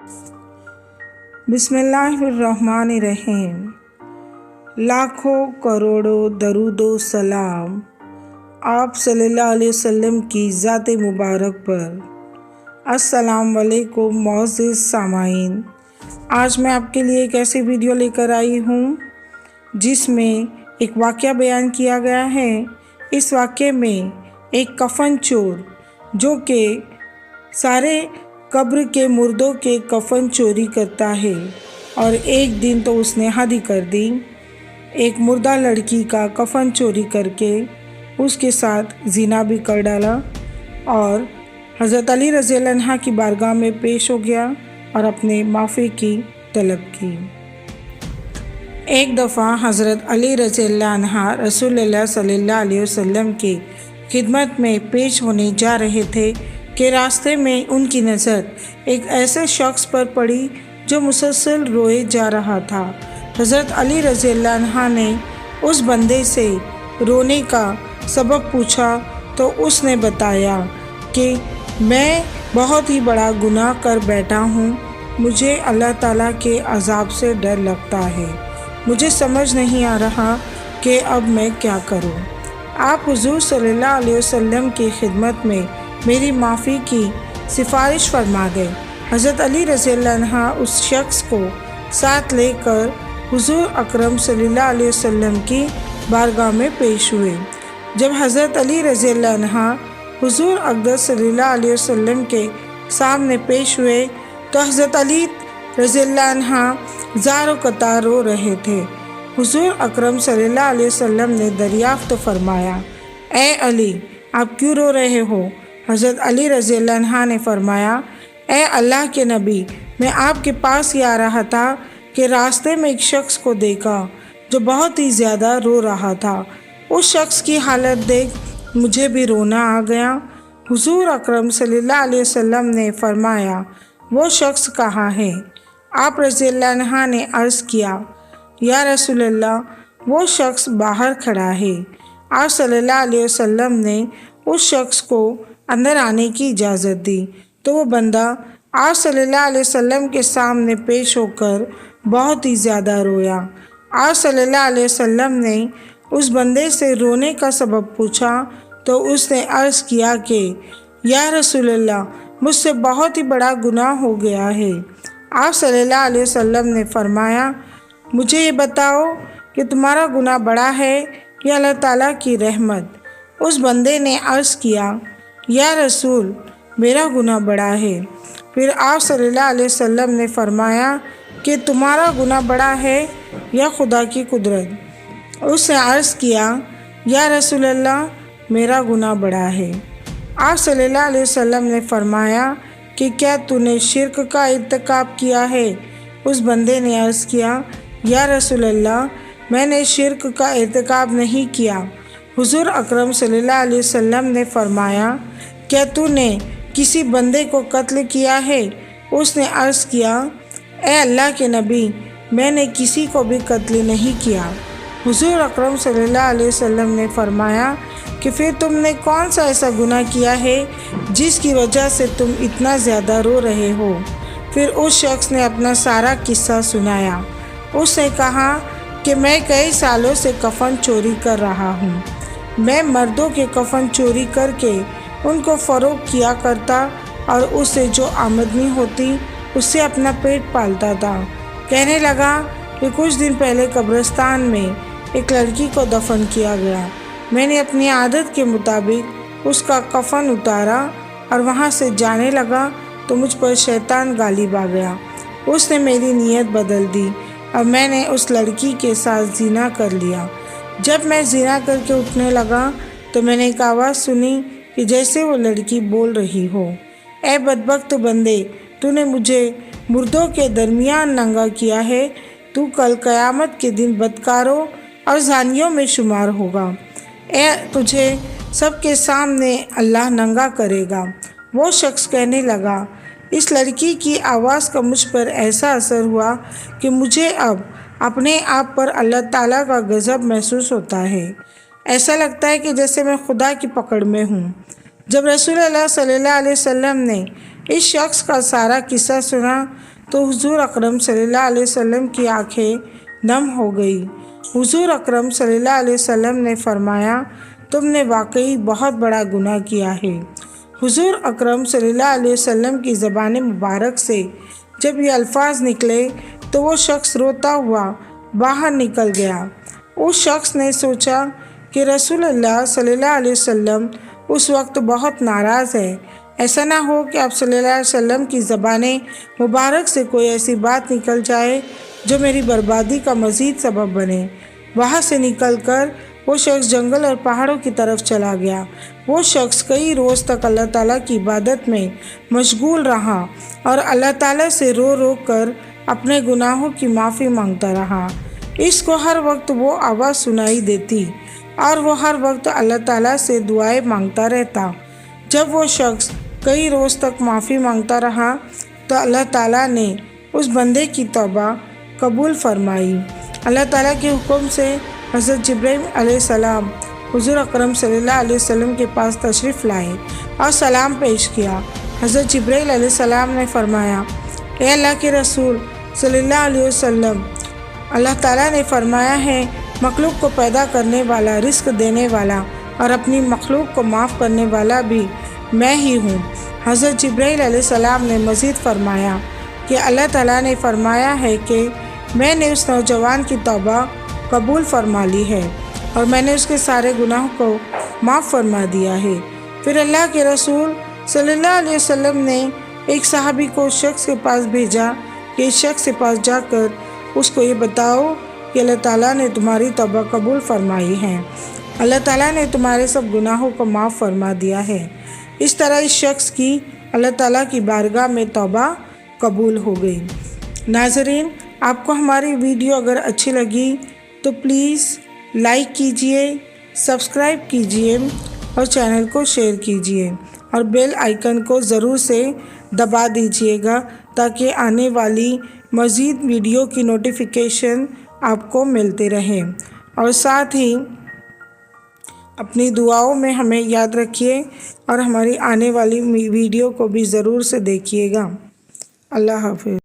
بسم اللہ الرحمن الرحیم۔ لاکھوں کروڑوں درود و سلام آپ صلی اللہ علیہ وسلم کی ذات مبارک پر۔ السلام علیکم معزز سامعین، آج میں آپ کے لیے ایک ایسی ویڈیو لے کر آئی ہوں جس میں ایک واقعہ بیان کیا گیا ہے۔ اس واقعے میں ایک کفن چور جو کہ سارے قبر کے مردوں کے کفن چوری کرتا ہے، اور ایک دن تو اس نے حد ہی کر دی، ایک مردہ لڑکی کا کفن چوری کر کے اس کے ساتھ زنا بھی کر ڈالا، اور حضرت علی رضی اللہ عنہ کی بارگاہ میں پیش ہو گیا اور اپنے معافی کی طلب کی۔ ایک دفعہ حضرت علی رضی اللہ عنہ رسول اللہ صلی اللہ علیہ وسلم کی خدمت میں پیش ہونے جا رہے تھے کہ راستے میں ان کی نظر ایک ایسے شخص پر پڑی جو مسلسل روئے جا رہا تھا۔ حضرت علی رضی اللہ عنہ نے اس بندے سے رونے کا سبب پوچھا تو اس نے بتایا کہ میں بہت ہی بڑا گناہ کر بیٹھا ہوں، مجھے اللہ تعالیٰ کے عذاب سے ڈر لگتا ہے، مجھے سمجھ نہیں آ رہا کہ اب میں کیا کروں۔ آپ حضور صلی اللہ علیہ وسلم کی خدمت میں میری معافی کی سفارش فرما دیں۔ حضرت علی رضی اللہ عنہ اس شخص کو ساتھ لے کر حضور اکرم صلی اللہ علیہ وسلم کی بارگاہ میں پیش ہوئے۔ جب حضرت علی رضی اللہ عنہ حضور اقدس صلی اللہ علیہ وسلم کے سامنے پیش ہوئے تو حضرت علی رضی اللہ عنہ زار و قطار رو رہے تھے۔ حضور اکرم صلی اللہ علیہ وسلم نے دریافت فرمایا، اے علی، آپ کیوں رو رہے ہو؟ حضرت علی رضی اللہ عنہ نے فرمایا، اے اللہ کے نبی، میں آپ کے پاس ہی آ رہا تھا کہ راستے میں ایک شخص کو دیکھا جو بہت ہی زیادہ رو رہا تھا۔ اس شخص کی حالت دیکھ مجھے بھی رونا آ گیا۔ حضور اکرم صلی اللہ علیہ وسلم نے فرمایا، وہ شخص کہاں ہے؟ آپ رضی اللہ عنہ نے عرض کیا، یا رسول اللہ، وہ شخص باہر کھڑا ہے۔ آپ صلی اللہ علیہ وسلم نے اس شخص کو اندر آنے کی اجازت دی تو وہ بندہ آپ صلی اللہ علیہ وسلم کے سامنے پیش ہو کر بہت ہی زیادہ رویا۔ آپ صلی اللہ علیہ وسلم نے اس بندے سے رونے کا سبب پوچھا تو اس نے عرض کیا کہ یا رسول اللہ، مجھ سے بہت ہی بڑا گناہ ہو گیا ہے۔ آپ صلی اللہ علیہ وسلم نے فرمایا، مجھے یہ بتاؤ کہ تمہارا گناہ بڑا ہے یا اللہ تعالیٰ کی رحمت؟ اس بندے نے عرض کیا، یا رسول، میرا گناہ بڑا ہے۔ پھر آپ صلی اللہ علیہ وسلم نے فرمایا کہ تمہارا گناہ بڑا ہے یا خدا کی قدرت؟ اس نے عرض کیا، یا رسول اللہ، میرا گناہ بڑا ہے۔ آپ صلی اللہ علیہ وسلم نے فرمایا کہ کیا تو نے شرک کا ارتکاب کیا ہے؟ اس بندے نے عرض کیا، یا رسول اللہ، میں نے شرک کا ارتکاب نہیں کیا۔ حضور اکرم صلی اللہ علیہ وسلم نے فرمایا، کیا تو نے کسی بندے کو قتل کیا ہے؟ اس نے عرض کیا، اے اللہ کے نبی، میں نے کسی کو بھی قتل نہیں کیا۔ حضور اکرم صلی اللہ علیہ وسلم نے فرمایا کہ پھر تم نے کون سا ایسا گناہ کیا ہے جس کی وجہ سے تم اتنا زیادہ رو رہے ہو؟ پھر اس شخص نے اپنا سارا قصہ سنایا۔ اس نے کہا کہ میں کئی سالوں سے کفن چوری کر رہا ہوں۔ میں مردوں کے کفن چوری کر کے ان کو فروخت کیا کرتا اور اس سے جو آمدنی ہوتی اس سے اپنا پیٹ پالتا تھا۔ کہنے لگا کہ کچھ دن پہلے قبرستان میں ایک لڑکی کو دفن کیا گیا۔ میں نے اپنی عادت کے مطابق اس کا کفن اتارا اور وہاں سے جانے لگا تو مجھ پر شیطان غالب آ گیا۔ اس نے میری نیت بدل دی اور میں نے اس لڑکی کے ساتھ زنا کر لیا۔ جب میں زنا کر کے اٹھنے لگا تو میں نے ایک آواز سنی کہ جیسے وہ لڑکی بول رہی ہو، اے بدبخت بندے، تو نے مجھے مردوں کے درمیان ننگا کیا ہے، تو کل قیامت کے دن بدکاروں اور زانیوں میں شمار ہوگا۔ تجھے سب کے سامنے اللہ ننگا کرے گا۔ وہ شخص کہنے لگا، اس لڑکی کی آواز کا مجھ پر ایسا اثر ہوا کہ مجھے اب اپنے آپ پر اللہ تعالیٰ کا غضب محسوس ہوتا ہے۔ ایسا لگتا ہے کہ جیسے میں خدا کی پکڑ میں ہوں۔ جب رسول اللہ صلی اللہ علیہ وسلم نے اس شخص کا سارا قصہ سنا تو حضور اکرم صلی اللہ علیہ وسلم کی آنکھیں نم ہو گئی۔ حضور اکرم صلی اللہ علیہ وسلم نے فرمایا، تم نے واقعی بہت بڑا گناہ کیا ہے۔ حضور اکرم صلی اللہ علیہ وسلم کی زبان مبارک سے جب یہ الفاظ نکلے تو وہ شخص روتا ہوا باہر نکل گیا۔ اس شخص نے سوچا کہ رسول اللہ صلی اللہ علیہ وسلم اس وقت بہت ناراض ہے، ایسا نہ ہو کہ آپ صلی اللہ علیہ وسلم کی زبان مبارک سے کوئی ایسی بات نکل جائے جو میری بربادی کا مزید سبب بنے۔ وہاں سے نکل کر وہ شخص جنگل اور پہاڑوں کی طرف چلا گیا۔ وہ شخص کئی روز تک اللہ تعالیٰ کی عبادت میں مشغول رہا اور اللہ تعالیٰ سے رو رو کر اپنے گناہوں کی معافی مانگتا رہا۔ اس کو ہر وقت وہ آواز سنائی دیتی اور وہ ہر وقت اللہ تعالیٰ سے دعائیں مانگتا رہتا۔ جب وہ شخص کئی روز تک معافی مانگتا رہا تو اللہ تعالیٰ نے اس بندے کی توبہ قبول فرمائی۔ اللہ تعالیٰ کے حکم سے حضرت جبرائیل علیہ السلام حضور اکرم صلی اللہ علیہ وسلم کے پاس تشریف لائے اور سلام پیش کیا۔ حضرت جبرائیل علیہ السلام نے فرمایا، اے اللہ کے رسول صلی اللہ علیہ وسلم، اللہ تعالیٰ نے فرمایا ہے، مخلوق کو پیدا کرنے والا، رزق دینے والا اور اپنی مخلوق کو معاف کرنے والا بھی میں ہی ہوں۔ حضرت جبرائیل علیہ السلام نے مزید فرمایا کہ اللہ تعالیٰ نے فرمایا ہے کہ میں نے اس نوجوان کی توبہ قبول فرما لی ہے اور میں نے اس کے سارے گناہوں کو معاف فرما دیا ہے۔ پھر اللہ کے رسول صلی اللہ علیہ وسلم نے ایک صحابی کو اس شخص کے پاس بھیجا کہ اس شخص کے پاس جا کر اس کو یہ بتاؤ کہ اللہ تعالیٰ نے تمہاری توبہ قبول فرمائی ہے، اللہ تعالیٰ نے تمہارے سب گناہوں کو معاف فرما دیا ہے۔ اس طرح اس شخص کی اللہ تعالیٰ کی بارگاہ میں توبہ قبول ہو گئی۔ ناظرین، آپ کو ہماری ویڈیو اگر اچھی لگی تو پلیز لائک کیجئے، سبسکرائب کیجئے اور چینل کو شیئر کیجئے اور بیل آئیکن کو ضرور سے دبا دیجئے گا تاکہ آنے والی مزید ویڈیو کی نوٹیفیکیشن آپ کو ملتے رہیں، اور ساتھ ہی اپنی دعاؤں میں ہمیں یاد رکھیے اور ہماری آنے والی ویڈیو کو بھی ضرور سے دیکھیے گا۔ اللہ حافظ۔